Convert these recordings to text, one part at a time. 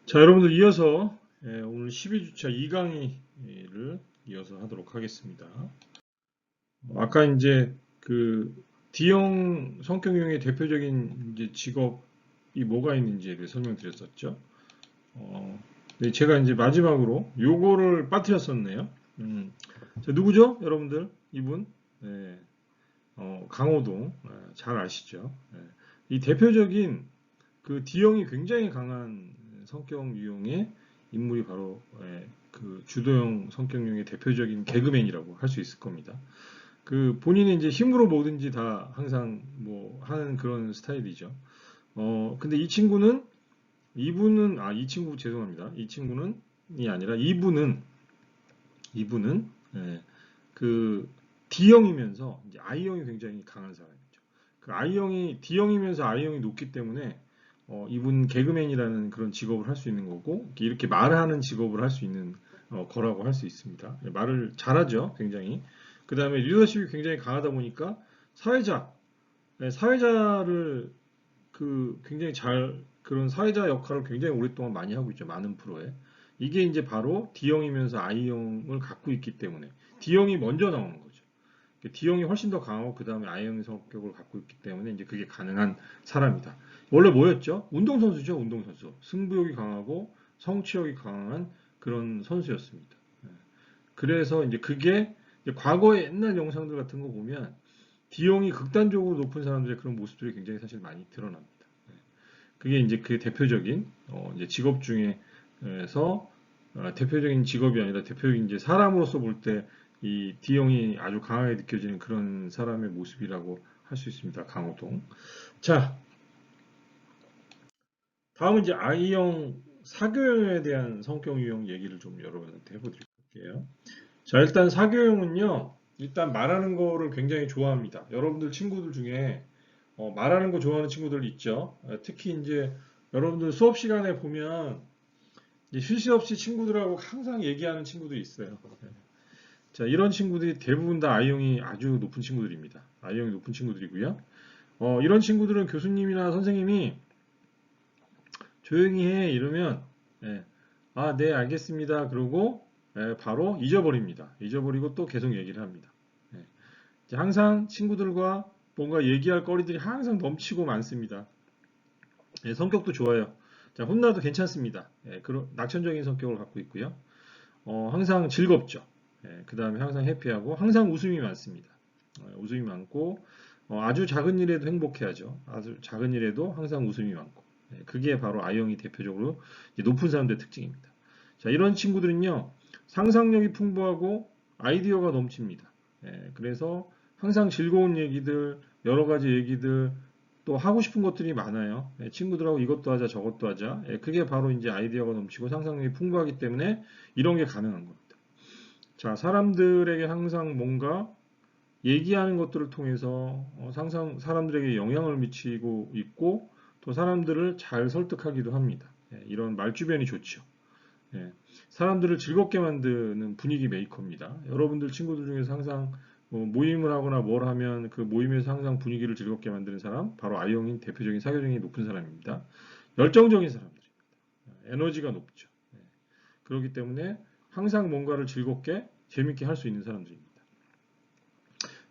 자, 여러분들 이어서 오늘 12주차 2강의를 이어서 하도록 하겠습니다. 아까 이제 그 D형 성격 유형의 대표적인 이제 직업이 뭐가 있는지에 대해 설명드렸었죠. 네, 제가 이제 마지막으로 요거를 빠뜨렸었네요. 자, 누구죠? 여러분들 이분 네, 강호동 잘 아시죠? 이 대표적인 그 D형이 굉장히 강한 성격 유형의 인물이 바로 그 주도형 성격용의 대표적인 개그맨이라고 할 수 있을 겁니다. 그 본인이 이제 힘으로 뭐든지 다 항상 뭐 하는 그런 스타일이죠. 근데 이 친구 죄송합니다. 이 친구는 이 아니라 이분은 그 D형이면서 이제 I형이 굉장히 강한 사람이죠. 그 I형이 D형이면서 I형이 높기 때문에 이분 개그맨이라는 그런 직업을 할 수 있는 거고 이렇게 말을 하는 직업을 할 수 있는 거라고 할 수 있습니다. 말을 잘하죠, 굉장히. 그 다음에 리더십이 굉장히 강하다 보니까 사회자, 사회자를 그 굉장히 잘 그런 사회자 역할을 굉장히 오랫동안 많이 하고 있죠, 많은 프로에. 이게 이제 바로 D형이면서 I형을 갖고 있기 때문에 D형이 먼저 나오는 거죠. D형이 훨씬 더 강하고 그 다음에 I형 성격을 갖고 있기 때문에 이제 그게 가능한 사람이다. 원래 뭐였죠? 운동선수죠, 운동선수. 승부욕이 강하고 성취욕이 강한 그런 선수였습니다. 그래서 이제 그게 이제 과거의 옛날 영상들 같은 거 보면 D형이 극단적으로 높은 사람들의 그런 모습들이 굉장히 사실 많이 드러납니다. 그게 이제 그 대표적인 이제 직업 중에서 대표적인 직업이 아니라 대표적인 이제 사람으로서 볼 때 이 D형이 아주 강하게 느껴지는 그런 사람의 모습이라고 할 수 있습니다. 강호동. 자, 다음은 이제 I형 사교형에 대한 성격 유형 얘기를 좀 여러분한테 해보드릴게요. 자, 일단 사교형은요, 일단 말하는 거를 굉장히 좋아합니다. 여러분들 친구들 중에 말하는 거 좋아하는 친구들 있죠. 특히 이제 여러분들 수업 시간에 보면 이제 쉴 새 없이 친구들하고 항상 얘기하는 친구들이 있어요. 자, 이런 친구들이 대부분 다 I형이 아주 높은 친구들입니다. I형이 높은 친구들이고요. 이런 친구들은 교수님이나 선생님이 조용히 해 이러면 예, 아, 네, 알겠습니다. 그러고 바로 잊어버립니다. 잊어버리고 또 계속 얘기를 합니다. 예, 이제 항상 친구들과 뭔가 얘기할 거리들이 항상 넘치고 많습니다. 예, 성격도 좋아요. 자, 혼나도 괜찮습니다. 그런 낙천적인 성격을 갖고 있고요. 항상 즐겁죠. 그 다음에 항상 해피하고 항상 웃음이 많습니다. 웃음이 많고 아주 작은 일에도 행복해하죠. 아주 작은 일에도 항상 웃음이 많고 그게 바로 I형이 대표적으로 높은 사람들의 특징입니다. 자, 이런 친구들은요 상상력이 풍부하고 아이디어가 넘칩니다. 그래서 항상 즐거운 얘기들, 여러 가지 얘기들 또 하고 싶은 것들이 많아요. 친구들하고 이것도 하자 저것도 하자. 그게 바로 이제 아이디어가 넘치고 상상력이 풍부하기 때문에 이런 게 가능한 겁니다. 자, 사람들에게 항상 뭔가 얘기하는 것들을 통해서 항상 사람들에게 영향을 미치고 있고 또 사람들을 잘 설득하기도 합니다. 이런 말주변이 좋죠. 사람들을 즐겁게 만드는 분위기 메이커입니다. 여러분들 친구들 중에서 항상 모임을 하거나 뭘 하면 그 모임에서 항상 분위기를 즐겁게 만드는 사람, 바로 I형인 대표적인 사교적이 높은 사람입니다. 열정적인 사람들입니다. 에너지가 높죠. 그렇기 때문에 항상 뭔가를 즐겁게 재밌게 할 수 있는 사람들입니다.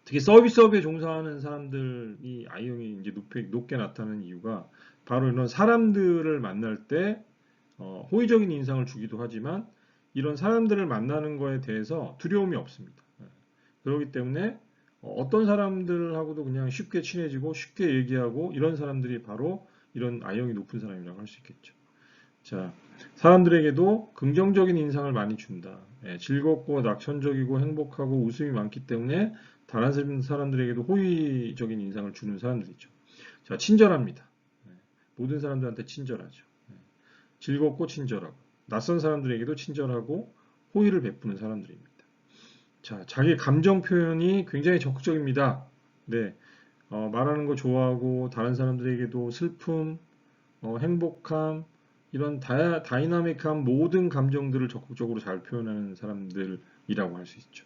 특히 서비스업에 종사하는 사람들이 I형이 이제 높게 나타나는 이유가 바로 이런 사람들을 만날 때 호의적인 인상을 주기도 하지만 이런 사람들을 만나는 거에 대해서 두려움이 없습니다. 그렇기 때문에 어떤 사람들하고도 그냥 쉽게 친해지고 쉽게 얘기하고 이런 사람들이 바로 이런 I형이 높은 사람이라고 할 수 있겠죠. 자, 사람들에게도 긍정적인 인상을 많이 준다. 즐겁고 낙천적이고 행복하고 웃음이 많기 때문에 다른 사람들에게도 호의적인 인상을 주는 사람들이죠. 자, 친절합니다. 모든 사람들한테 친절하죠. 즐겁고 친절하고 낯선 사람들에게도 친절하고 호의를 베푸는 사람들입니다. 자, 자기 감정 표현이 굉장히 적극적입니다. 네, 말하는 거 좋아하고 다른 사람들에게도 슬픔, 행복함, 이런 다이나믹한 모든 감정들을 적극적으로 잘 표현하는 사람들이라고 할 수 있죠.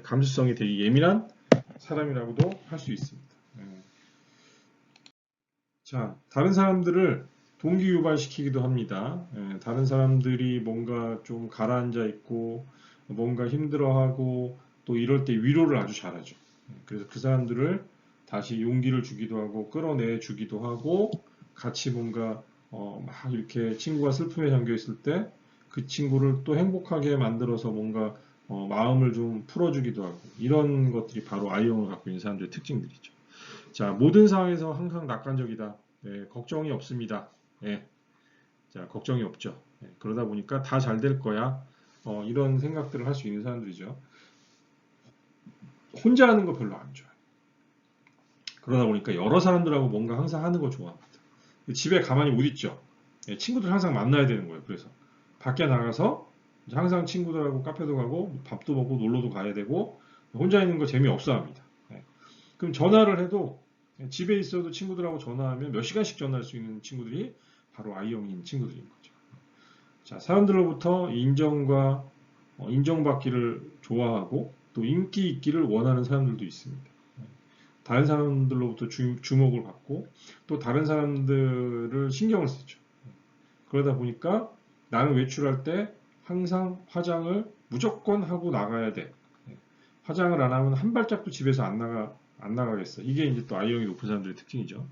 감수성이 되게 예민한 사람이라고도 할 수 있습니다. 자, 다른 사람들을 동기 유발시키기도 합니다. 다른 사람들이 뭔가 좀 가라앉아 있고 뭔가 힘들어하고 또 이럴 때 위로를 아주 잘하죠. 그래서 그 사람들을 다시 용기를 주기도 하고 끌어내 주기도 하고 같이 뭔가 막 이렇게 친구가 슬픔에 잠겨 있을 때 그 친구를 또 행복하게 만들어서 뭔가 마음을 좀 풀어주기도 하고 이런 것들이 바로 I형을 갖고 있는 사람들의 특징들이죠. 자, 모든 상황에서 항상 낙관적이다. 걱정이 없습니다. 예, 자, 걱정이 없죠. 그러다 보니까 다 잘 될 거야. 이런 생각들을 할 수 있는 사람들이죠. 혼자 하는 거 별로 안 좋아해요. 그러다 보니까 여러 사람들하고 뭔가 항상 하는 거 좋아합니다. 집에 가만히 못 있죠. 친구들 항상 만나야 되는 거예요. 그래서 밖에 나가서 항상 친구들하고 카페도 가고 밥도 먹고 놀러도 가야 되고 혼자 있는 거 재미없어 합니다. 그럼 전화를 해도 집에 있어도 친구들하고 전화하면 몇 시간씩 전화할 수 있는 친구들이 바로 I형인 친구들인 거죠. 자, 사람들로부터 인정과 인정받기를 좋아하고 또 인기 있기를 원하는 사람들도 있습니다. 다른 사람들로부터 주목을 받고 또 다른 사람들을 신경을 쓰죠. 그러다 보니까 나는 외출할 때 항상 화장을 무조건 하고 나가야 돼. 화장을 안 하면 한 발짝도 집에서 안 나가겠어. 이게 이제 또 I형이 높은 사람들의 특징이죠.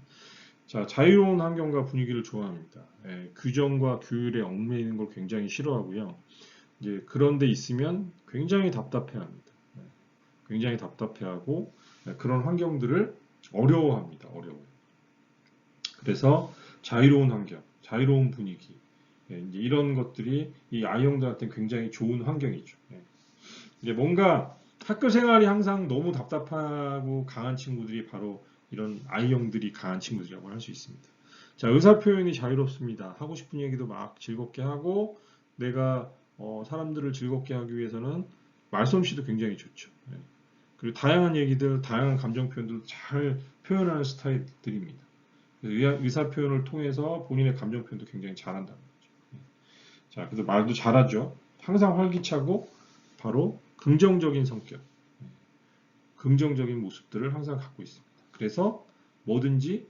자, 자유로운 환경과 분위기를 좋아합니다. 규정과 규율에 얽매이는 걸 굉장히 싫어하고요. 이제 그런 데 있으면 굉장히 답답해합니다. 굉장히 답답해하고 그런 환경들을 어려워합니다. 어려워요. 그래서 자유로운 환경, 자유로운 분위기, 이제 이런 것들이 이 I형들한테 굉장히 좋은 환경이죠. 이제 뭔가 학교 생활이 항상 너무 답답하고 강한 친구들이 바로 이런 I형들이 강한 친구들이라고 할 수 있습니다. 자, 의사 표현이 자유롭습니다. 하고 싶은 얘기도 막 즐겁게 하고 내가 사람들을 즐겁게 하기 위해서는 말솜씨도 굉장히 좋죠. 그리고 다양한 얘기들, 다양한 감정 표현들을 잘 표현하는 스타일들입니다. 의사 표현을 통해서 본인의 감정 표현도 굉장히 잘한다는 거죠. 자, 그래서 말도 잘하죠. 항상 활기차고 바로 긍정적인 성격, 긍정적인 모습들을 항상 갖고 있습니다. 그래서 뭐든지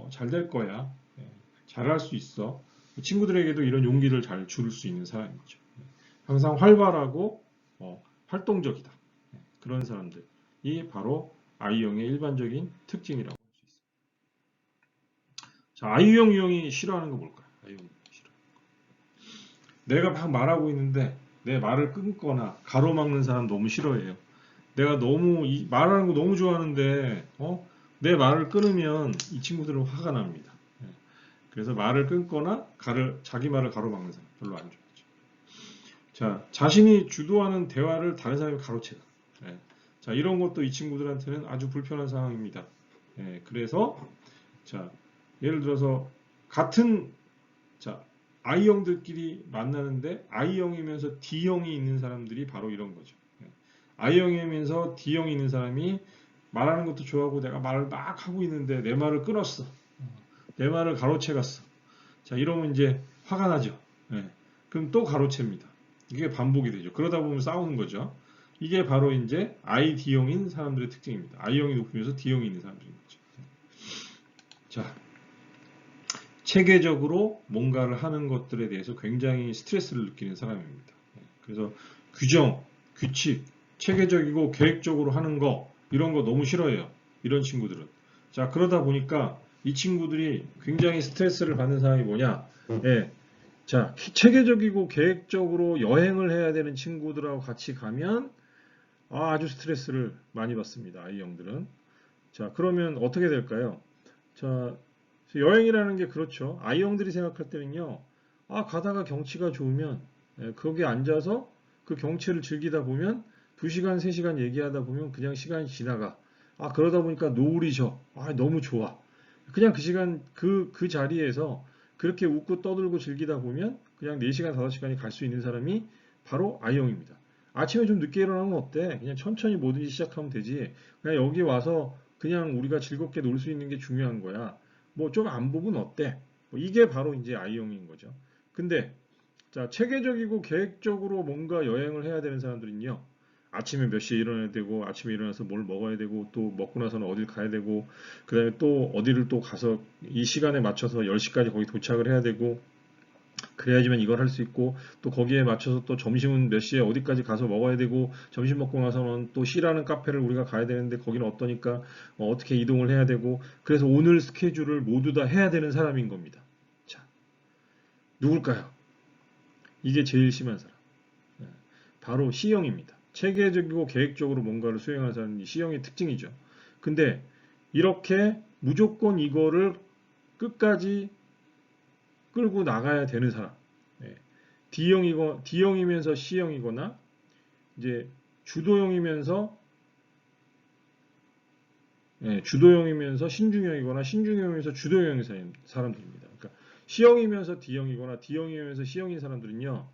잘 될 거야, 잘할 수 있어. 친구들에게도 이런 용기를 잘 줄 수 있는 사람이죠. 항상 활발하고 활동적이다. 그런 사람들이 바로 I형의 일반적인 특징이라고 할 수 있습니다. 자, I형 유형이 싫어하는 거 뭘까요? I형 싫어. 내가 막 말하고 있는데 내 말을 끊거나 가로막는 사람 너무 싫어해요. 내가 너무 말하는 거 너무 좋아하는데 내 말을 끊으면 이 친구들은 화가 납니다. 그래서 말을 끊거나 자기 말을 가로막는 사람 별로 안 좋아하죠. 자, 자신이 주도하는 대화를 다른 사람이 가로채다. 자, 이런 것도 이 친구들한테는 아주 불편한 상황입니다. 그래서 자, 예를 들어서 같은 자, I형들끼리 만나는데 I형이면서 D형이 있는 사람들이 바로 이런 거죠. I형이면서 D형이 있는 사람이 말하는 것도 좋아하고 내가 말을 막 하고 있는데 내 말을 끊었어. 내 말을 가로채 갔어. 자, 이러면 이제 화가 나죠. 그럼 또 가로챕니다. 이게 반복이 되죠. 그러다 보면 싸우는 거죠. 이게 바로 이제 ID형인 사람들의 특징입니다. I형이 높으면서 D형이 있는 사람들인 거죠. 자, 체계적으로 뭔가를 하는 것들에 대해서 굉장히 스트레스를 느끼는 사람입니다. 그래서 규정, 규칙, 체계적이고 계획적으로 하는 거 이런 거 너무 싫어해요. 이런 친구들은. 자, 그러다 보니까 이 친구들이 굉장히 스트레스를 받는 상황이 뭐냐? 자, 체계적이고 계획적으로 여행을 해야 되는 친구들하고 같이 가면 아주 스트레스를 많이 받습니다. I형들은. 자, 그러면 어떻게 될까요? 자, 여행이라는 게 그렇죠. I형들이 생각할 때는요. 가다가 경치가 좋으면 거기에 앉아서 그 경치를 즐기다 보면 2시간, 3시간 얘기하다 보면 그냥 시간이 지나가. 그러다 보니까 노을이 져. 너무 좋아. 그냥 그 시간 그 자리에서 그렇게 웃고 떠들고 즐기다 보면 그냥 4시간, 5시간이 갈 수 있는 사람이 바로 I형입니다. 아침에 좀 늦게 일어나면 어때? 그냥 천천히 뭐든지 시작하면 되지. 그냥 여기 와서 그냥 우리가 즐겁게 놀 수 있는 게 중요한 거야. 뭐 좀 안 보면 어때? 이게 바로 이제 I형인 거죠. 근데 자, 체계적이고 계획적으로 뭔가 여행을 해야 되는 사람들은요. 아침에 몇 시에 일어나야 되고 아침에 일어나서 뭘 먹어야 되고 또 먹고 나서는 어딜 가야 되고 그다음에 또 어디를 또 가서 이 시간에 맞춰서 10시까지 거기 도착을 해야 되고 그래야지만 이걸 할 수 있고 또 거기에 맞춰서 또 점심은 몇 시에 어디까지 가서 먹어야 되고 점심 먹고 나서는 또 C라는 카페를 우리가 가야 되는데 거기는 어떠니까 어떻게 이동을 해야 되고 그래서 오늘 스케줄을 모두 다 해야 되는 사람인 겁니다. 자, 누굴까요? 이게 제일 심한 사람. 예, 바로 C형입니다. 체계적이고 계획적으로 뭔가를 수행하는 사람이 C형의 특징이죠. 근데 이렇게 무조건 이거를 끝까지 끌고 나가야 되는 사람. 예. D형이면서 C형이거나 이제 주도형이면서 주도형이면서 신중형이거나 신중형이면서 주도형인 사람들입니다. 그러니까 C형이면서 D형이거나 D형이면서 C형인 사람들은요.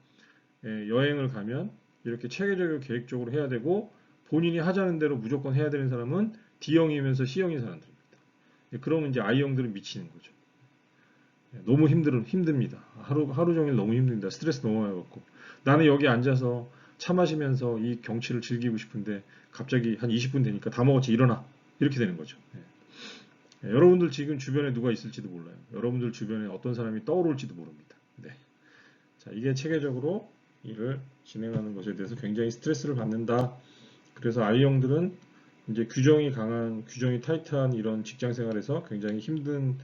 여행을 가면 이렇게 체계적이고 계획적으로 해야 되고 본인이 하자는 대로 무조건 해야 되는 사람은 D형이면서 C형인 사람들입니다. 그러면 이제 I형들은 미치는 거죠. 너무 힘듭니다. 하루 종일 너무 힘듭니다. 스트레스 너무 많이 받고. 나는 여기 앉아서 차 마시면서 이 경치를 즐기고 싶은데 갑자기 한 20분 되니까 다 먹었지 일어나. 이렇게 되는 거죠. 여러분들 지금 주변에 누가 있을지도 몰라요. 여러분들 주변에 어떤 사람이 떠오를지도 모릅니다. 네. 자, 이게 체계적으로 일을 진행하는 것에 대해서 굉장히 스트레스를 받는다. 그래서 I형들은 이제 규정이 강한, 규정이 타이트한 이런 직장 생활에서 굉장히 힘든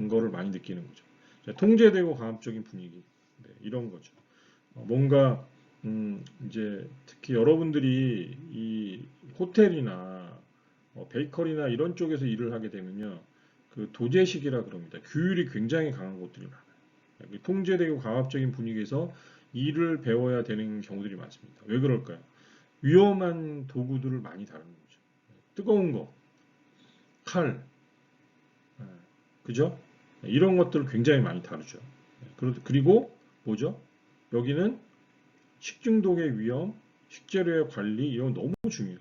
거를 많이 느끼는 거죠. 자, 통제되고 강압적인 분위기. 네, 이런 거죠. 뭔가 이제 특히 여러분들이 이 호텔이나 베이커리나 이런 쪽에서 일을 하게 되면요. 그 도제식이라 그럽니다. 규율이 굉장히 강한 곳들이 많아요. 통제되고 강압적인 분위기에서 일을 배워야 되는 경우들이 많습니다. 왜 그럴까요? 위험한 도구들을 많이 다루는 거죠. 뜨거운 거, 칼, 그죠? 이런 것들을 굉장히 많이 다루죠. 그리고 뭐죠? 여기는 식중독의 위험, 식재료의 관리 이런 너무 중요해요.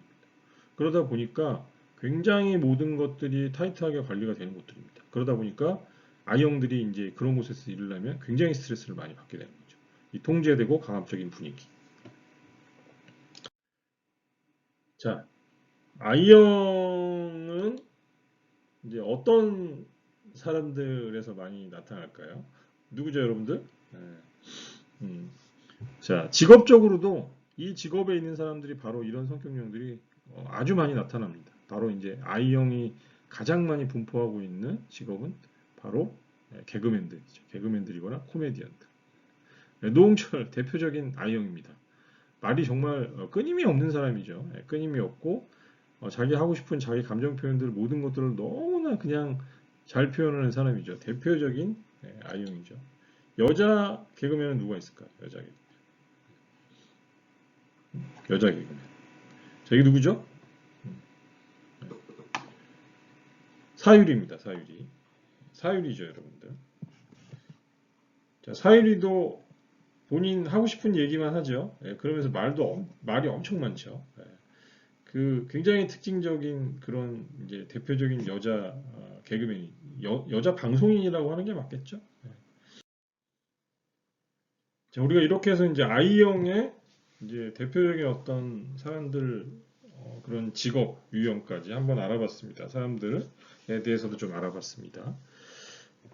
그러다 보니까 굉장히 모든 것들이 타이트하게 관리가 되는 곳들입니다. 그러다 보니까 I형들이 이제 그런 곳에서 일을 하면 굉장히 스트레스를 많이 받게 되는 거죠. 이 통제되고 강압적인 분위기. 자, I형은 이제 어떤 사람들에서 많이 나타날까요? 누구죠, 여러분들? 네. 음. 자, 직업적으로도 이 직업에 있는 사람들이 바로 이런 성격형들이 아주 많이 나타납니다. 바로 이제 I형이 가장 많이 분포하고 있는 직업은 바로 개그맨들이죠. 개그맨들이거나 코미디언들. 노홍철 대표적인 I형입니다. 말이 정말 끊임이 없는 사람이죠. 끊임이 없고 자기 하고 싶은 자기 감정 표현들 모든 것들을 너무나 그냥 잘 표현하는 사람이죠. 대표적인 I형이죠. 여자 개그맨은 누가 있을까요? 여자 개그맨. 자, 이게 누구죠? 사유리입니다. 사유리. 사유리죠, 여러분들. 자, 사유리도 본인 하고 싶은 얘기만 하죠. 그러면서 말이 엄청 많죠. 그 굉장히 특징적인 그런 이제 대표적인 여자 개그맨이 여자 방송인이라고 하는 게 맞겠죠? 자, 우리가 이렇게 해서 이제 I형의 이제 대표적인 어떤 사람들 그런 직업 유형까지 한번 알아봤습니다. 사람들에 대해서도 좀 알아봤습니다.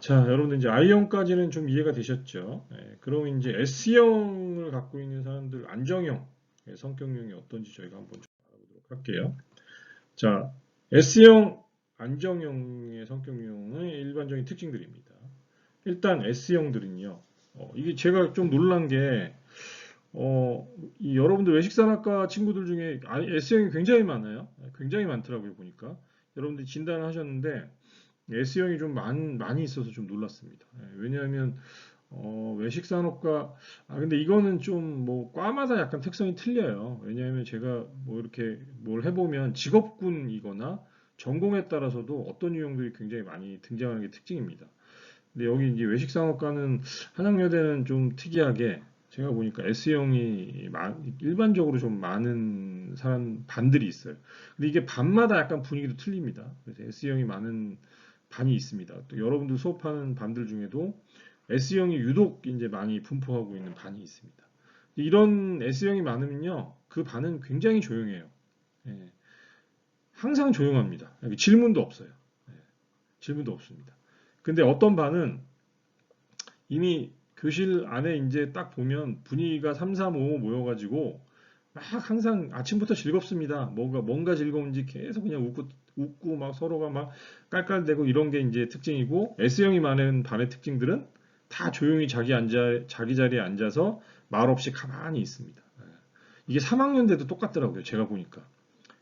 자, 여러분들 이제 I형까지는 좀 이해가 되셨죠? 그럼 이제 S형을 갖고 있는 사람들 안정형 성격형이 어떤지 저희가 한번 좀 알아보도록 할게요. 자, S형 안정형의 성격 유형의 일반적인 특징들입니다. 일단 S형들은요. 이게 제가 좀 놀란 게 이 여러분들 외식산학과 친구들 중에 S형이 굉장히 많아요. 굉장히 많더라고요, 보니까. 여러분들이 진단을 하셨는데 S형이 좀 많이 있어서 좀 놀랐습니다. 왜냐하면 외식산업과 근데 이거는 좀 뭐 과마다 약간 특성이 틀려요. 왜냐하면 제가 뭐 이렇게 뭘 해보면 직업군이거나 전공에 따라서도 어떤 유형들이 굉장히 많이 등장하는 게 특징입니다. 근데 여기 이제 외식산업과는 한양여대는 좀 특이하게 제가 보니까 S형이 일반적으로 좀 많은 사람 반들이 있어요. 근데 이게 반마다 약간 분위기도 틀립니다. 그래서 S형이 많은 반이 있습니다. 또 여러분들 수업하는 반들 중에도 S형이 유독 이제 많이 분포하고 있는 반이 있습니다. 이런 S형이 많으면요, 그 반은 굉장히 조용해요. 예, 항상 조용합니다. 질문도 없어요. 예, 질문도 없습니다. 근데 어떤 반은 이미 교실 안에 이제 딱 보면 분위기가 3, 4, 5 모여가지고 막 항상 아침부터 즐겁습니다. 뭔가 즐거운지 계속 그냥 웃고 막 서로가 막 깔깔대고 이런 게 이제 특징이고, S형이 많은 반의 특징들은 다 조용히 자기 자리에 앉아서 말 없이 가만히 있습니다. 예. 이게 3학년 때도 똑같더라고요. 제가 보니까.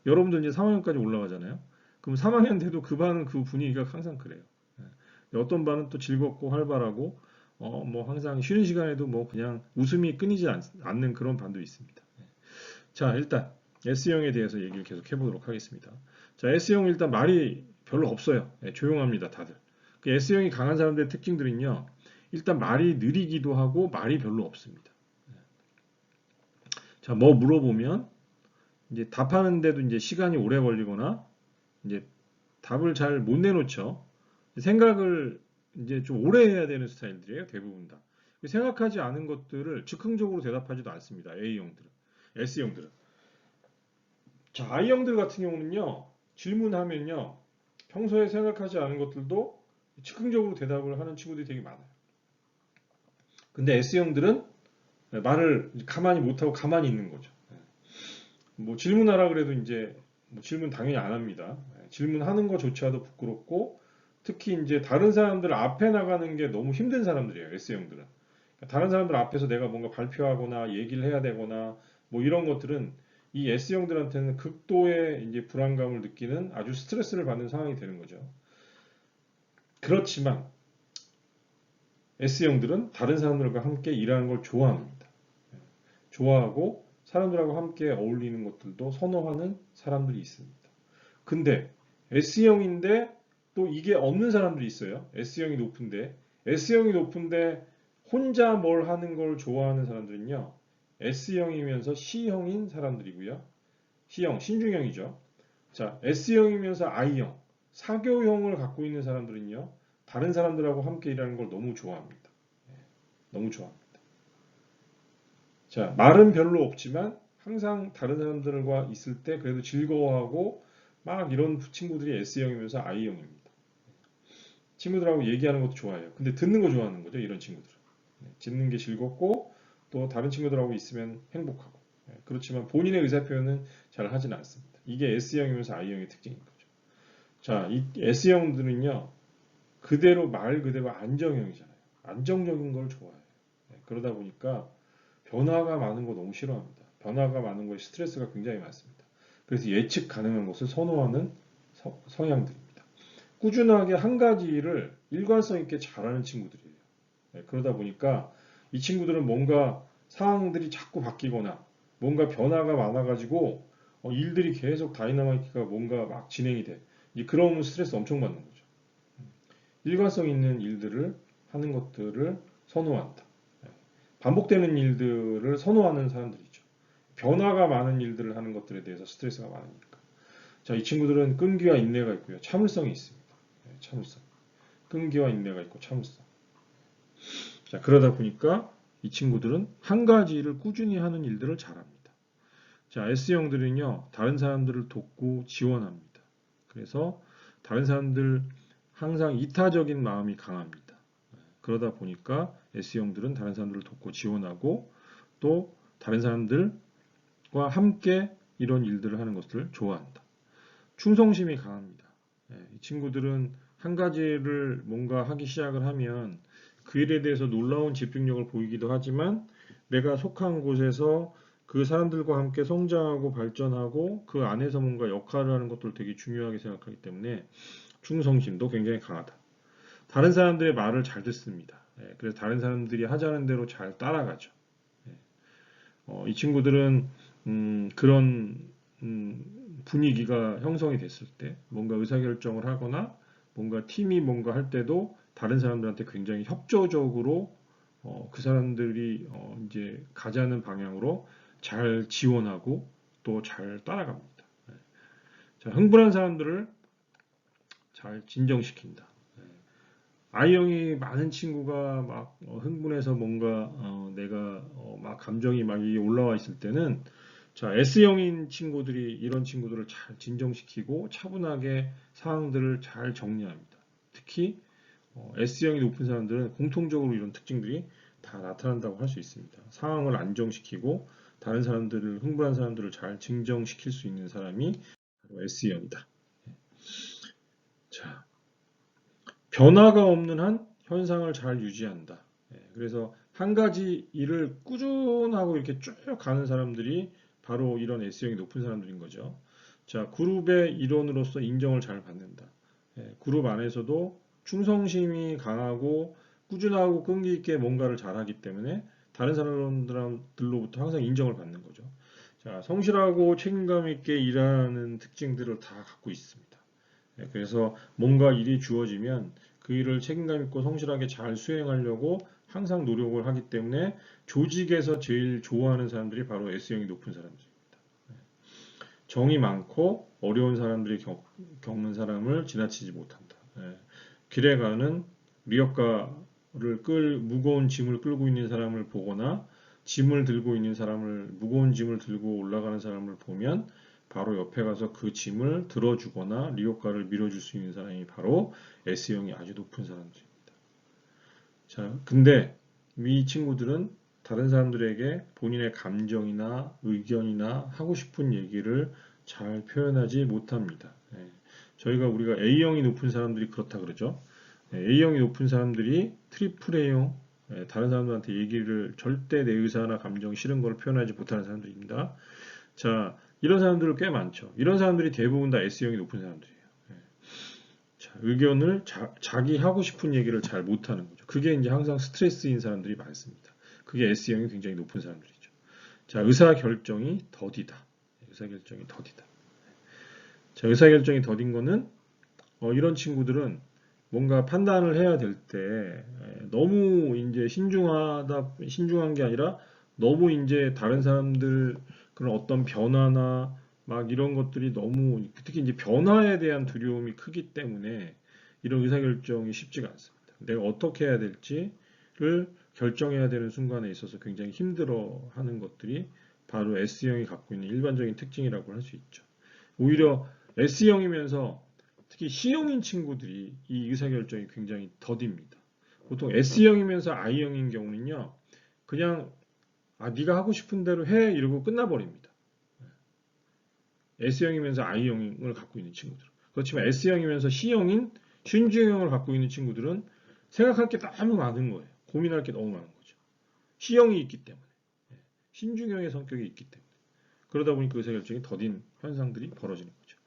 여러분들 이제 3학년까지 올라가잖아요. 그럼 3학년 때도 그 반은 그 분위기가 항상 그래요. 예. 어떤 반은 또 즐겁고 활발하고 뭐 항상 쉬는 시간에도 뭐 그냥 웃음이 끊이지 않는 그런 반도 있습니다. 자, 일단 S형에 대해서 얘기를 계속 해보도록 하겠습니다. 자, S형 일단 말이 별로 없어요. 예, 조용합니다, 다들. 그 S형이 강한 사람들의 특징들은요, 일단 말이 느리기도 하고 말이 별로 없습니다. 자, 뭐 물어보면 이제 답하는데도 이제 시간이 오래 걸리거나 이제 답을 잘 못 내놓죠. 생각을 이제 좀 오래 해야 되는 스타일들이에요, 대부분 다. 생각하지 않은 것들을 즉흥적으로 대답하지도 않습니다, A형들은. S형들은. 자, I형들 같은 경우는요, 질문하면요, 평소에 생각하지 않은 것들도 즉흥적으로 대답을 하는 친구들이 되게 많아요. 근데 S형들은 말을 가만히 못하고 가만히 있는 거죠. 뭐 질문하라 그래도 이제 뭐 질문 당연히 안 합니다. 질문하는 것조차도 부끄럽고, 특히 이제 다른 사람들 앞에 나가는 게 너무 힘든 사람들이에요, S형들은. 다른 사람들 앞에서 내가 뭔가 발표하거나 얘기를 해야 되거나 뭐 이런 것들은 이 S형들한테는 극도의 이제 불안감을 느끼는 아주 스트레스를 받는 상황이 되는 거죠. 그렇지만 S형들은 다른 사람들과 함께 일하는 걸 좋아합니다. 좋아하고 사람들하고 함께 어울리는 것들도 선호하는 사람들이 있습니다. 근데 S형인데 또 이게 없는 사람들이 있어요. S형이 높은데 혼자 뭘 하는 걸 좋아하는 사람들은요. S형이면서 C형인 사람들이고요. C형, 신중형이죠. 자, S형이면서 I형, 사교형을 갖고 있는 사람들은요. 다른 사람들하고 함께 일하는 걸 너무 좋아합니다. 너무 좋아합니다. 자, 말은 별로 없지만 항상 다른 사람들과 있을 때 그래도 즐거워하고 막 이런 친구들이 S형이면서 I형입니다. 친구들하고 얘기하는 것도 좋아해요. 근데 듣는 거 좋아하는 거죠, 이런 친구들은. 듣는 게 즐겁고 또 다른 친구들하고 있으면 행복하고. 그렇지만 본인의 의사 표현은 잘 하지는 않습니다. 이게 S형이면서 I형의 특징인 거죠. 자, 이 S형들은요, 말 그대로 안정형이잖아요. 안정적인 걸 좋아해요. 그러다 보니까 변화가 많은 거 너무 싫어합니다. 변화가 많은 거에 스트레스가 굉장히 많습니다. 그래서 예측 가능한 것을 선호하는 성향들입니다. 꾸준하게 한 가지 일을 일관성 있게 잘하는 친구들이에요. 그러다 보니까 이 친구들은 뭔가 상황들이 자꾸 바뀌거나 뭔가 변화가 많아가지고 일들이 계속 다이나마이트가 뭔가 막 진행이 돼. 그러면 스트레스 엄청 받는 거죠. 일관성 있는 일들을 하는 것들을 선호한다. 반복되는 일들을 선호하는 사람들이죠. 변화가 많은 일들을 하는 것들에 대해서 스트레스가 많으니까. 자, 이 친구들은 끈기와 인내가 있고요. 참을성이 있습니다. 참을성. 끈기와 인내가 있고 참을성. 자, 그러다 보니까 이 친구들은 한 가지 일을 꾸준히 하는 일들을 잘합니다. 자, S형들은요, 다른 사람들을 돕고 지원합니다. 그래서 다른 사람들 항상 이타적인 마음이 강합니다. 그러다 보니까 S형들은 다른 사람들을 돕고 지원하고 또 다른 사람들과 함께 이런 일들을 하는 것을 좋아한다. 충성심이 강합니다. 이 친구들은 한 가지를 뭔가 하기 시작을 하면 그 일에 대해서 놀라운 집중력을 보이기도 하지만 내가 속한 곳에서 그 사람들과 함께 성장하고 발전하고 그 안에서 뭔가 역할을 하는 것들을 되게 중요하게 생각하기 때문에 충성심도 굉장히 강하다. 다른 사람들의 말을 잘 듣습니다. 그래서 다른 사람들이 하자는 대로 잘 따라가죠. 이 친구들은 그런 분위기가 형성이 됐을 때 뭔가 의사결정을 하거나 뭔가 팀이 뭔가 할 때도 다른 사람들한테 굉장히 협조적으로 그 사람들이 이제 가자는 방향으로 잘 지원하고 또 잘 따라갑니다. 자, 흥분한 사람들을 잘 진정시킨다. I형이 많은 친구가 막 흥분해서 뭔가 내가 막 감정이 막 이게 올라와 있을 때는 자, S형인 친구들이 이런 친구들을 잘 진정시키고 차분하게 상황들을 잘 정리합니다. 특히 S형이 높은 사람들은 공통적으로 이런 특징들이 다 나타난다고 할 수 있습니다. 상황을 안정시키고 다른 사람들을 흥분한 사람들을 잘 진정시킬 수 있는 사람이 바로 S형이다. 자, 변화가 없는 한 현상을 잘 유지한다. 그래서 한 가지 일을 꾸준하고 이렇게 쭉 가는 사람들이 바로 이런 S형이 높은 사람들인 거죠. 자, 그룹의 일원으로서 인정을 잘 받는다. 그룹 안에서도 충성심이 강하고 꾸준하고 끈기 있게 뭔가를 잘하기 때문에 다른 사람들로부터 항상 인정을 받는 거죠. 자, 성실하고 책임감 있게 일하는 특징들을 다 갖고 있습니다. 그래서 뭔가 일이 주어지면 그 일을 책임감 있고 성실하게 잘 수행하려고 항상 노력을 하기 때문에 조직에서 제일 좋아하는 사람들이 바로 S형이 높은 사람들입니다. 정이 많고 어려운 사람들이 겪는 사람을 지나치지 못한다. 길에 가는 리어카를 무거운 짐을 끌고 있는 사람을 보거나 짐을 들고 있는 사람을 무거운 짐을 들고 올라가는 사람을 보면 바로 옆에 가서 그 짐을 들어주거나 리어카를 밀어줄 수 있는 사람이 바로 S형이 아주 높은 사람들입니다. 자, 근데 이 친구들은 다른 사람들에게 본인의 감정이나 의견이나 하고 싶은 얘기를 잘 표현하지 못합니다. 우리가 A형이 높은 사람들이 그렇다 그러죠. A형이 높은 사람들이 트리플 A형, 다른 사람들한테 얘기를 절대 내 의사나 감정 싫은 걸 표현하지 못하는 사람들입니다. 자, 이런 사람들은 꽤 많죠. 이런 사람들이 대부분 다 S형이 높은 사람들이에요. 자, 의견을 자기 하고 싶은 얘기를 잘 못하는 거죠. 그게 이제 항상 스트레스인 사람들이 많습니다. 그게 S형이 굉장히 높은 사람들이죠. 자, 의사결정이 더디다. 의사결정이 더디다. 자, 의사결정이 더딘 거는 이런 친구들은 뭔가 판단을 해야 될 때 너무 이제 신중한 게 아니라 너무 이제 다른 사람들 그런 어떤 변화나 막 이런 것들이 너무 특히 이제 변화에 대한 두려움이 크기 때문에 이런 의사결정이 쉽지가 않습니다. 내가 어떻게 해야 될지를 결정해야 되는 순간에 있어서 굉장히 힘들어하는 것들이 바로 S형이 갖고 있는 일반적인 특징이라고 할 수 있죠. 오히려 S형이면서 특히 C형인 친구들이 이 의사결정이 굉장히 더딥니다. 보통 S형이면서 I형인 경우는요, 그냥 네가 하고 싶은 대로 해 이러고 끝나버립니다. S형이면서 I형을 갖고 있는 친구들. 그렇지만 S형이면서 C형인 신중형을 갖고 있는 친구들은 생각할 게 너무 많은 거예요. 고민할 게 너무 많은 거죠. C형이 있기 때문에. 신중형의 성격이 있기 때문에. 그러다 보니까 의사결정이 더딘 현상들이 벌어지는 거죠.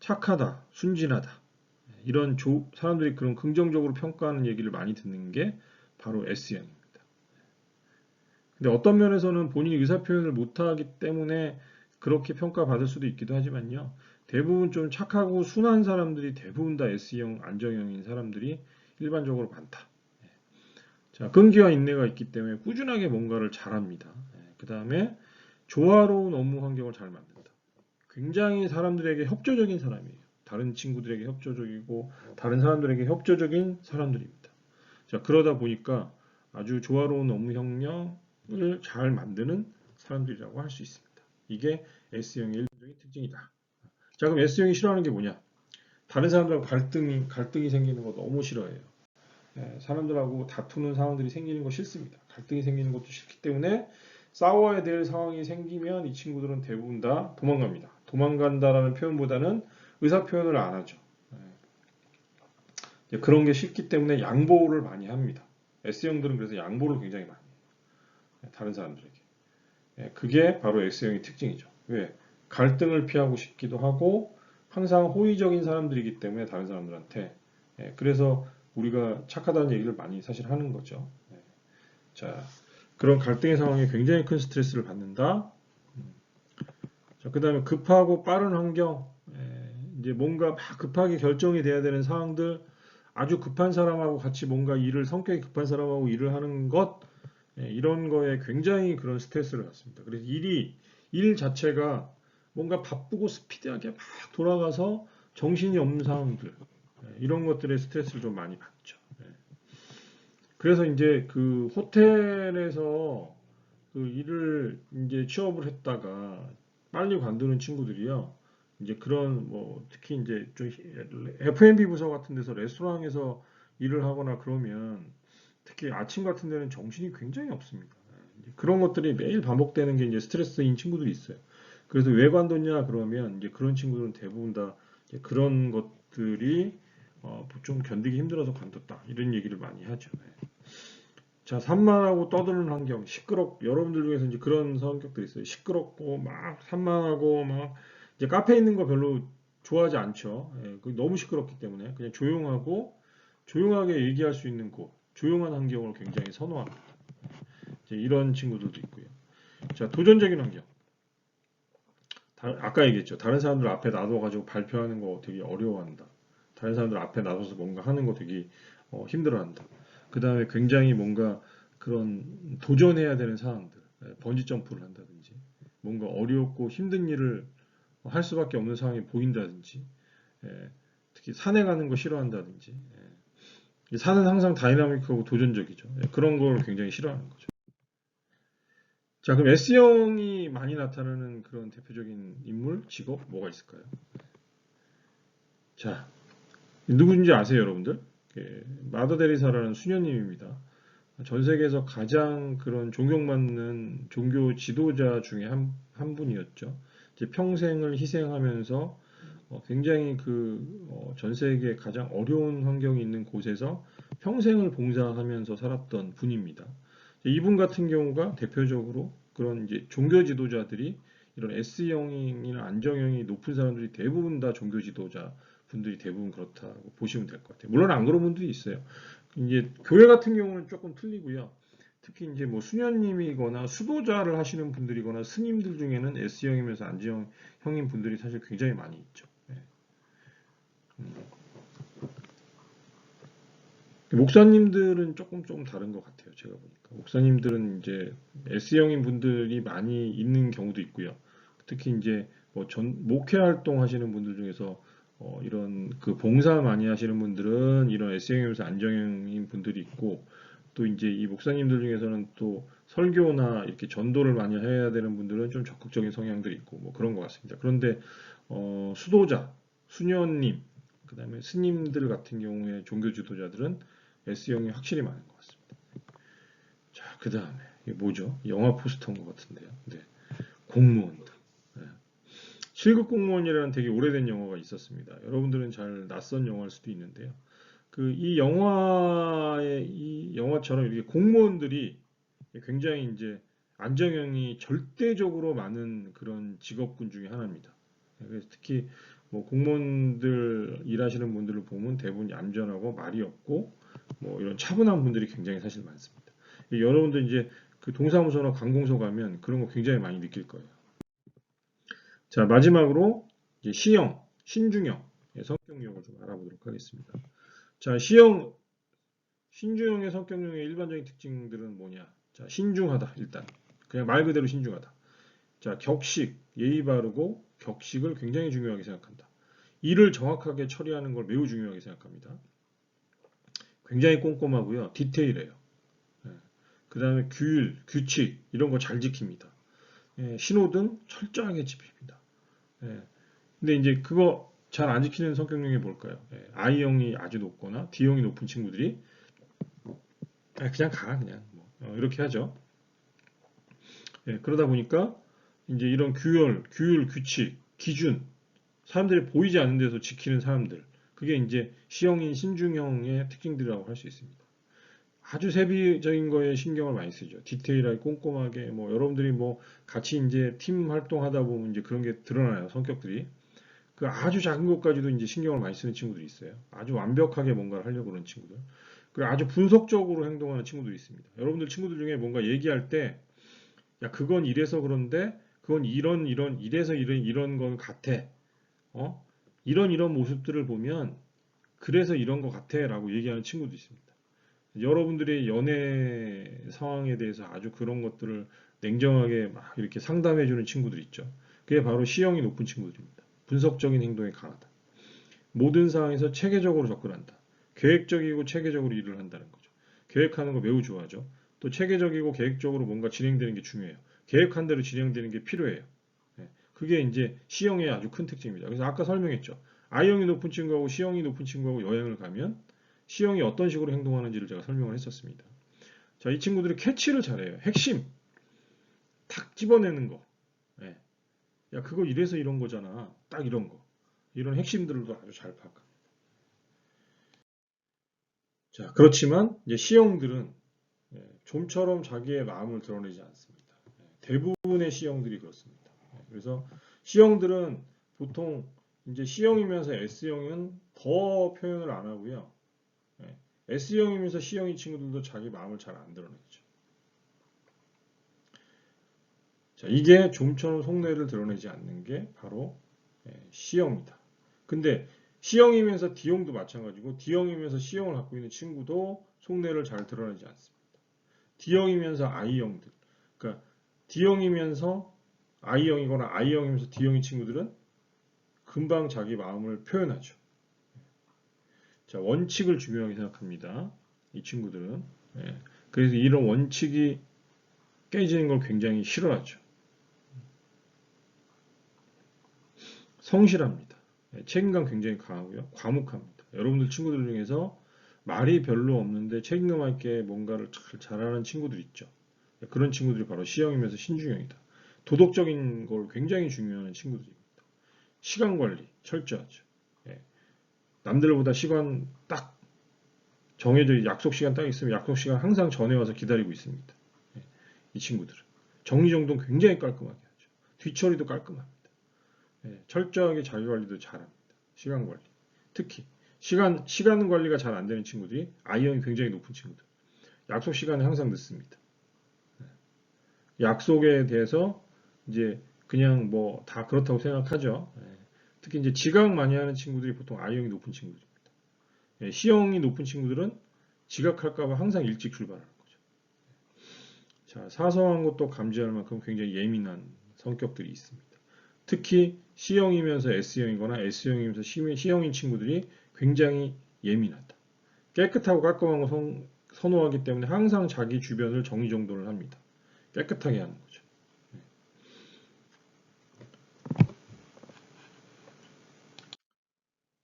착하다, 순진하다. 이런 사람들이 그런 긍정적으로 평가하는 얘기를 많이 듣는 게 바로 S형입니다. 근데 어떤 면에서는 본인이 의사표현을 못하기 때문에 그렇게 평가받을 수도 있기도 하지만요. 대부분 좀 착하고 순한 사람들이 대부분 다 S형, 안정형인 사람들이 일반적으로 많다. 자, 끈기와 인내가 있기 때문에 꾸준하게 뭔가를 잘합니다. 그 다음에 조화로운 업무 환경을 잘 만든다. 굉장히 사람들에게 협조적인 사람이에요. 다른 친구들에게 협조적이고 다른 사람들에게 협조적인 사람들입니다. 자, 그러다 보니까 아주 조화로운 업무 협력을 잘 만드는 사람들이라고 할 수 있습니다. 이게 S형의 일반적인 특징이다. 자, 그럼 S형이 싫어하는 게 뭐냐? 다른 사람들하고 갈등이 생기는 거 너무 싫어해요. 사람들하고 다투는 상황들이 생기는 거 싫습니다. 갈등이 생기는 것도 싫기 때문에 싸워야 될 상황이 생기면 이 친구들은 대부분 다 도망갑니다. 도망간다라는 표현보다는 의사 표현을 안 하죠. 그런 게 싫기 때문에 양보를 많이 합니다. S형들은 그래서 양보를 굉장히 많이 해요. 다른 사람들에게. 그게 바로 S형의 특징이죠. 왜? 갈등을 피하고 싶기도 하고 항상 호의적인 사람들이기 때문에 다른 사람들한테 그래서 우리가 착하다는 얘기를 많이 사실 하는 거죠. 자, 그런 갈등의 상황에 굉장히 큰 스트레스를 받는다. 자, 그 다음에 급하고 빠른 환경, 이제 뭔가 막 급하게 결정이 돼야 되는 상황들, 아주 급한 사람하고 같이 뭔가 성격이 급한 사람하고 일을 하는 것, 이런 거에 굉장히 그런 스트레스를 받습니다. 그래서 일 자체가 뭔가 바쁘고 스피디하게 막 돌아가서 정신이 없는 상황들, 이런 것들에 스트레스를 좀 많이 받죠. 그래서 이제 그 호텔에서 그 일을 이제 취업을 했다가 빨리 관두는 친구들이요. 이제 그런 뭐 특히 이제 좀 F&B 부서 같은 데서 레스토랑에서 일을 하거나 그러면 특히 아침 같은 데는 정신이 굉장히 없습니다. 이제 그런 것들이 매일 반복되는 게 이제 스트레스인 친구들이 있어요. 그래서 왜 관뒀냐 그러면 이제 그런 친구들은 대부분 다 이제 그런 것들이 좀 견디기 힘들어서 관뒀다 이런 얘기를 많이 하죠. 네. 자, 산만하고 떠드는 환경, 여러분들 중에서 이제 그런 성격들이 있어요. 시끄럽고, 막, 산만하고, 막, 이제 카페에 있는 거 별로 좋아하지 않죠. 예, 너무 시끄럽기 때문에. 그냥 조용하게 얘기할 수 있는 곳, 조용한 환경을 굉장히 선호합니다. 이제 이런 친구들도 있고요. 자, 도전적인 환경. 아까 얘기했죠. 다른 사람들 앞에 놔둬가지고 발표하는 거 되게 어려워한다. 다른 사람들 앞에 놔둬서 뭔가 하는 거 되게 힘들어한다. 그 다음에 굉장히 뭔가 그런 도전해야 되는 상황들, 번지 점프를 한다든지, 뭔가 어렵고 힘든 일을 할 수밖에 없는 상황이 보인다든지, 예, 특히 산에 가는 거 싫어한다든지, 산은 항상 다이나믹하고 도전적이죠. 그런 걸 굉장히 싫어하는 거죠. 자, 그럼 S형이 많이 나타나는 그런 대표적인 인물, 직업, 뭐가 있을까요? 자, 누구인지 아세요, 여러분들? 마더 데리사라는 수녀님입니다. 전 세계에서 가장 그런 존경받는 종교 지도자 중에 한 분이었죠. 이제 평생을 희생하면서 굉장히 전 세계 가장 어려운 환경이 있는 곳에서 평생을 봉사하면서 살았던 분입니다. 이분 같은 경우가 대표적으로 그런 이제 종교 지도자들이 이런 S형이나 안정형이 높은 사람들이 대부분 다 종교 지도자 분들이 대부분 그렇다고 보시면 될 것 같아요. 물론 안 그런 분들이 있어요. 이제 교회 같은 경우는 조금 틀리고요. 특히 이제 뭐 수녀님이거나 수도자를 하시는 분들이거나 스님들 중에는 S형이면서 안정형인 분들이 사실 굉장히 많이 있죠. 예. 목사님들은 조금 다른 것 같아요. 제가 보니까. 목사님들은 이제 S형인 분들이 많이 있는 경우도 있고요. 특히 이제 뭐 목회 활동 하시는 분들 중에서 이런 그 봉사 많이 하시는 분들은 이런 S형이면서 안정형인 분들이 있고 또 이제 이 목사님들 중에서는 또 설교나 이렇게 전도를 많이 해야 되는 분들은 좀 적극적인 성향들이 있고 뭐 그런 것 같습니다. 그런데 수도자, 수녀님, 그다음에 스님들 같은 경우에 종교 지도자들은 S형이 확실히 많은 것 같습니다. 자, 그 다음에 이게 뭐죠? 영화 포스터인 것 같은데요. 네, 공무원들. 네. 실급 공무원이라는 되게 오래된 영화가 있었습니다. 여러분들은 잘 낯선 영화일 수도 있는데요. 이 영화처럼 이렇게 공무원들이 굉장히 이제 안정형이 절대적으로 많은 그런 직업군 중에 하나입니다. 그래서 특히 뭐 공무원들 일하시는 분들을 보면 대부분 얌전하고 말이 없고 뭐 이런 차분한 분들이 굉장히 사실 많습니다. 여러분들 이제 그 동사무소나 관공서 가면 그런 거 굉장히 많이 느낄 거예요. 자, 마지막으로 이제 C형, 신중형의 성격력을 좀 알아보도록 하겠습니다. 자, 신중형의 성격력의 일반적인 특징들은 뭐냐? 자, 신중하다, 일단. 그냥 말 그대로 신중하다. 자, 격식, 예의 바르고 격식을 굉장히 중요하게 생각한다. 일을 정확하게 처리하는 걸 매우 중요하게 생각합니다. 굉장히 꼼꼼하고요. 디테일해요. 그 다음에 규율, 규칙 이런 거 잘 지킵니다. 신호등 철저하게 지킵니다. 예, 근데 이제 그거 잘 안 지키는 성격력이 뭘까요? I형이 아주 높거나 D형이 높은 친구들이 그냥 가 그냥 뭐, 이렇게 하죠. 그러다 보니까 이제 이런 규율, 규칙, 기준 사람들이 보이지 않는 데서 지키는 사람들 그게 이제 C형인 신중형의 특징들이라고 할 수 있습니다. 아주 세부적인 거에 신경을 많이 쓰죠. 디테일하게 꼼꼼하게 뭐 여러분들이 뭐 같이 이제 팀 활동하다 보면 이제 그런 게 드러나요. 성격들이. 그 아주 작은 것까지도 이제 신경을 많이 쓰는 친구들이 있어요. 아주 완벽하게 뭔가를 하려고 그러는 친구들. 그리고 아주 분석적으로 행동하는 친구들이 있습니다. 여러분들 친구들 중에 뭔가 얘기할 때, 야, 그건 이래서 그런데, 그건 이래서 이런 건 같아. 어? 이런 모습들을 보면, 그래서 이런 것 같아. 라고 얘기하는 친구도 있습니다. 여러분들의 연애 상황에 대해서 아주 그런 것들을 냉정하게 막 이렇게 상담해주는 친구들 있죠. 그게 바로 C형이 높은 친구들입니다. 분석적인 행동에 강하다. 모든 상황에서 체계적으로 접근한다. 계획적이고 체계적으로 일을 한다는 거죠. 계획하는 거 매우 좋아하죠. 또 체계적이고 계획적으로 뭔가 진행되는 게 중요해요. 계획한 대로 진행되는 게 필요해요. 예, 그게 이제 C형의 아주 큰 특징입니다. 그래서 아까 설명했죠. I형이 높은 친구하고 C형이 높은 친구하고 여행을 가면 C형이 어떤 식으로 행동하는지를 제가 설명을 했었습니다. 자, 이 친구들이 캐치를 잘해요. 핵심 탁 집어내는 거. 예, 야, 그거 이래서 이런 거잖아. 딱 이런 거. 이런 핵심들도 아주 잘 파악합니다. 자, 그렇지만 이제 C형들은 좀처럼 자기의 마음을 드러내지 않습니다. 대부분의 C형들이 그렇습니다. 그래서 C형들은 보통 이제 C형이면서 S형은 더 표현을 안 하고요. S형이면서 C형인 친구들도 자기 마음을 잘 안 드러내죠. 자, 이게 좀처럼 속내를 드러내지 않는 게 바로 C형이다. 근데 C형이면서 D형도 마찬가지고 D형이면서 C형을 갖고 있는 친구도 속내를 잘 드러내지 않습니다. D형이면서 I형들, 그러니까 D형이면서 I형이거나 I형이면서 D형인 친구들은 금방 자기 마음을 표현하죠. 자, 원칙을 중요하게 생각합니다. 이 친구들은. 그래서 이런 원칙이 깨지는 걸 굉장히 싫어하죠. 성실합니다. 책임감 굉장히 강하고요. 과묵합니다. 여러분들 친구들 중에서 말이 별로 없는데 책임감 있게 뭔가를 잘하는 친구들 있죠. 그런 친구들이 바로 C형이면서 신중형이다. 도덕적인 걸 굉장히 중요한 친구들입니다. 시간 관리 철저하죠. 남들보다 시간 딱 정해져 약속 시간 딱 있으면 약속 시간 항상 전에 와서 기다리고 있습니다. 이 친구들은 정리정돈 굉장히 깔끔하게 하죠. 뒤처리도 깔끔합니다. 철저하게 자기 관리도 잘합니다. 시간 관리. 특히 시간 관리가 잘 안 되는 친구들이 I형이 굉장히 높은 친구들. 약속 시간에 항상 늦습니다. 약속에 대해서 이제 그냥 뭐 다 그렇다고 생각하죠. 특히 이제 지각 많이 하는 친구들이 보통 I형이 높은 친구들입니다. C형이 높은 친구들은 지각할까봐 항상 일찍 출발하는 거죠. 자, 사소한 것도 감지할 만큼 굉장히 예민한 성격들이 있습니다. 특히 C형이면서 S형이거나 S형이면서 C형인 친구들이 굉장히 예민하다. 깨끗하고 깔끔한 거 선호하기 때문에 항상 자기 주변을 정리정돈을 합니다. 깨끗하게 하는 거죠.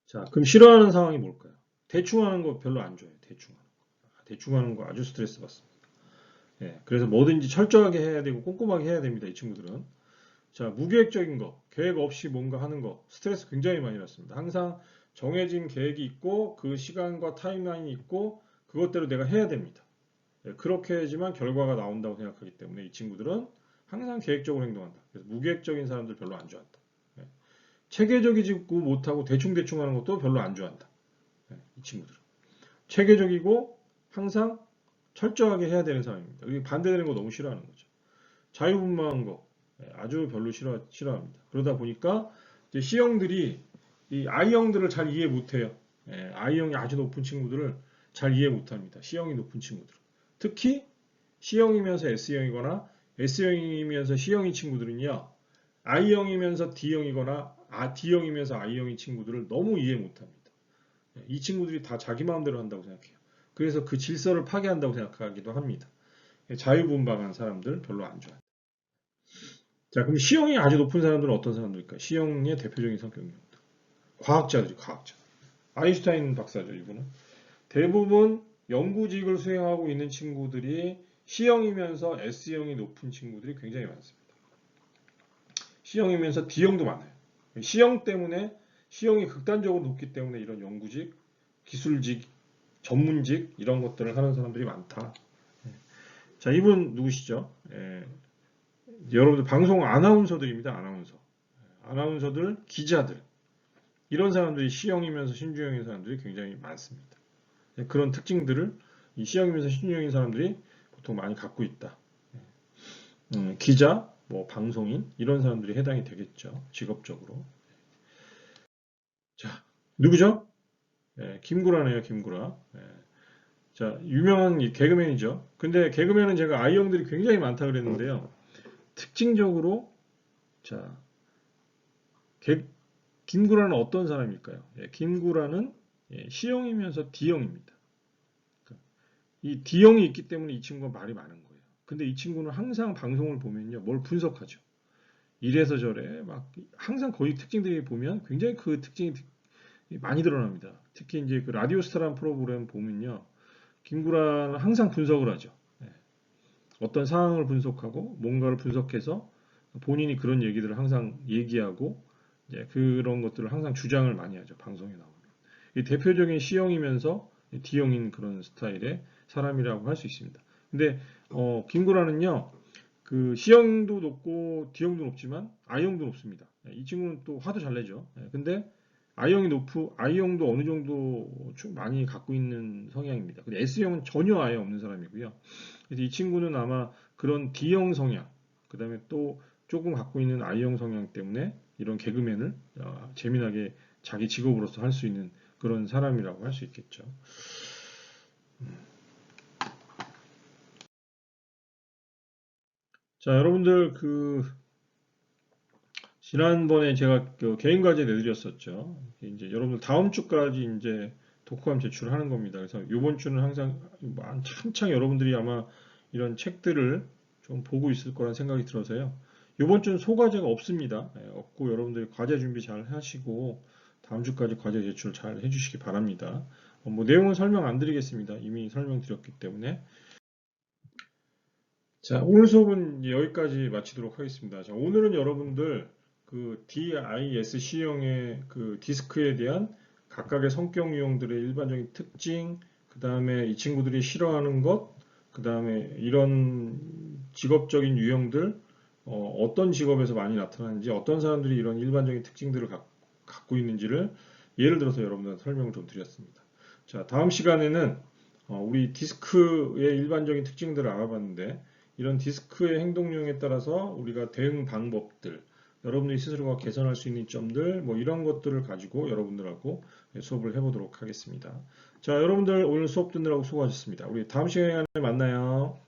자, 그럼 싫어하는 상황이 뭘까요? 대충 하는 거 별로 안 좋아해요. 대충 하는 거 아주 스트레스 받습니다. 그래서 뭐든지 철저하게 해야 되고 꼼꼼하게 해야 됩니다. 이 친구들은. 자, 무계획적인 거, 계획 없이 뭔가 하는 거, 스트레스 굉장히 많이 받습니다. 항상 정해진 계획이 있고 그 시간과 타임라인이 있고 그것대로 내가 해야 됩니다. 그렇게 해야지만 결과가 나온다고 생각하기 때문에 이 친구들은 항상 계획적으로 행동한다. 그래서 무계획적인 사람들 별로 안 좋아한다. 체계적이지 못하고 대충대충 하는 것도 별로 안 좋아한다. 이 친구들은. 체계적이고 항상 철저하게 해야 되는 사람입니다. 반대되는 거 너무 싫어하는 거죠. 자유분방한 거 아주 별로 싫어합니다. 그러다 보니까 이제 C형들이 이 I형들을 잘 이해 못해요. I형이 아주 높은 친구들을 잘 이해 못합니다. C형이 높은 친구들. 특히 C형이면서 S형이거나 S형이면서 C형인 친구들은요. I형이면서 D형이거나 D형이면서 I형인 친구들을 너무 이해 못합니다. 이 친구들이 다 자기 마음대로 한다고 생각해요. 그래서 그 질서를 파괴한다고 생각하기도 합니다. 자유분방한 사람들 별로 안 좋아해요. 자, 그럼 C형이 아주 높은 사람들은 어떤 사람들일까요? C형의 대표적인 성격입니다. 과학자들이 과학자. 아인슈타인 박사죠, 이분은. 대부분 연구직을 수행하고 있는 친구들이 C형이면서 S형이 높은 친구들이 굉장히 많습니다. C형이면서 D형도 많아요. C형 때문에 C형이 극단적으로 높기 때문에 이런 연구직, 기술직, 전문직 이런 것들을 하는 사람들이 많다. 자, 이분 누구시죠? 여러분들 방송 아나운서들입니다. 아나운서들, 기자들 이런 사람들이 C형이면서 신중형인 사람들이 굉장히 많습니다. 그런 특징들을 이 C형이면서 신중형인 사람들이 보통 많이 갖고 있다. 기자, 뭐 방송인 이런 사람들이 해당이 되겠죠. 직업적으로. 자, 누구죠? 김구라네요. 김구라. 자, 유명한 개그맨이죠. 근데 개그맨은 제가 I형들이 굉장히 많다 그랬는데요. 특징적으로 자, 김구라는 어떤 사람일까요? 김구라는 C형이면서 D형입니다. 이 D형이 있기 때문에 이 친구가 말이 많은 거예요. 근데 이 친구는 항상 방송을 보면요, 뭘 분석하죠. 이래서 저래, 막 항상 거의 특징들이 보면 굉장히 그 특징이 많이 드러납니다. 특히 이제 그 라디오스타라는 프로그램 보면요, 김구라는 항상 분석을 하죠. 예. 어떤 상황을 분석하고 뭔가를 분석해서 본인이 그런 얘기들을 항상 얘기하고 이제 그런 것들을 항상 주장을 많이 하죠. 방송에 나오면. 이 대표적인 C형이면서 D형인 그런 스타일의 사람이라고 할 수 있습니다. 근데 김구라는요, 그 C형도 높고 D형도 높지만 I형도 높습니다. 이 친구는 또 화도 잘 내죠. 근데 I형도 어느 정도 좀 많이 갖고 있는 성향입니다. 근데 S형은 전혀 아예 없는 사람이고요. 그래서 이 친구는 아마 그런 D형 성향, 그 다음에 또 조금 갖고 있는 I형 성향 때문에 이런 개그맨을 재미나게 자기 직업으로서 할 수 있는 그런 사람이라고 할 수 있겠죠. 자, 여러분들 지난번에 제가 그 개인 과제 내드렸었죠. 이제 여러분들 다음 주까지 이제 독후감 제출하는 겁니다. 그래서 이번 주는 항상 한창 여러분들이 아마 이런 책들을 좀 보고 있을 거란 생각이 들어서요. 이번 주는 소과제가 없습니다. 없고 여러분들이 과제 준비 잘 하시고 다음 주까지 과제 제출 잘 해주시기 바랍니다. 뭐 내용은 설명 안 드리겠습니다. 이미 설명드렸기 때문에. 자, 오늘 수업은 이제 여기까지 마치도록 하겠습니다. 자, 오늘은 여러분들 그 DISC형의 그 디스크에 대한 각각의 성격 유형들의 일반적인 특징, 그 다음에 이 친구들이 싫어하는 것, 그 다음에 이런 직업적인 유형들, 어떤 직업에서 많이 나타나는지, 어떤 사람들이 이런 일반적인 특징들을 갖고 있는지를 예를 들어서 여러분들한테 설명을 좀 드렸습니다. 자, 다음 시간에는 우리 디스크의 일반적인 특징들을 알아봤는데, 이런 디스크의 행동 유형에 따라서 우리가 대응 방법들, 여러분들이 스스로가 개선할 수 있는 점들, 뭐 이런 것들을 가지고 여러분들하고 수업을 해보도록 하겠습니다. 자, 여러분들 오늘 수업 듣느라고 수고하셨습니다. 우리 다음 시간에 만나요.